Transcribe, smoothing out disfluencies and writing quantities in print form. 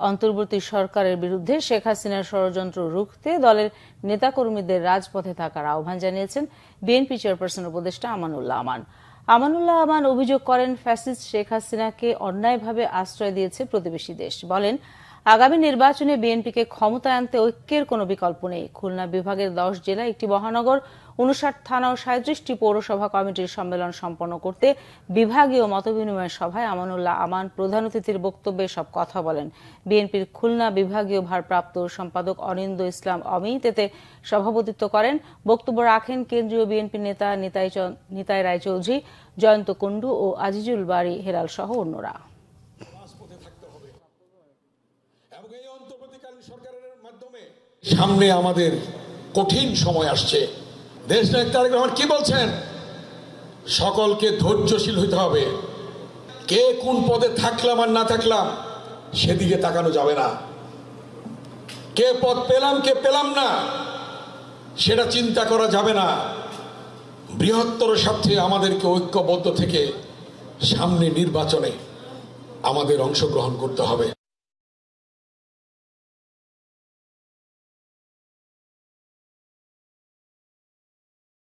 অন্তর্বর্তী সরকারের বিরুদ্ধে শেখ হাসিনার ষড়যন্ত্র রুখতে দলের নেতাকর্মীদের রাজপথে থাকার আহ্বান জানিয়েছেন বিএনপি চেয়ারপারসন উপদেষ্টা আমানুল্লাহ আমান। আমানুল্লাহ আমান অভিযোগ করেন, ফ্যাসিস্ট শেখ হাসিনাকে অন্যায়ভাবে আশ্রয় দিয়েছে প্রতিবেশী দেশ। বলেন, আগামী নির্বাচনে বিএনপিকে ক্ষমতায় আনতে ঐক্যের কোনো বিকল্প নেই। খুলনা বিভাগের 10 জেলা, 1টি মহানগর, 59 থানা ও 37টি পৌরসভা কমিটির সম্মেলন সম্পন্ন করতে বিভাগীয় মতবিনিময় সভায় আমানুল্লাহ আমান প্রধান অতিথির বক্তব্যে সব কথা বলেন। বিএনপির খুলনা বিভাগীয় ভারপ্রাপ্ত সম্পাদক অনিন্দ্য ইসলাম অমিত এতে সভাপতিত্ব করেন। বক্তব্য রাখেন কেন্দ্রীয় বিএনপি নেতা নিতাই রায়চৌধুরী, জয়ন্ত কুণ্ডু ও আজিজুল বারী হেলাল সহ অন্যরা। সামনে আমাদের কঠিন সময় আসছে। দেশ নায়ক তারেক রহমান কি বলছেন? সকলকে ধৈর্যশীল হইতে হবে। কে কোন পদে থাকলাম আর না থাকলাম সেদিকে তাকানো যাবে না। কে পদ পেলাম কে পেলাম না সেটা চিন্তা করা যাবে না। বৃহত্তর স্বার্থে আমাদেরকে ঐক্যবদ্ধ থেকে সামনে নির্বাচনে আমাদের অংশগ্রহণ করতে হবে।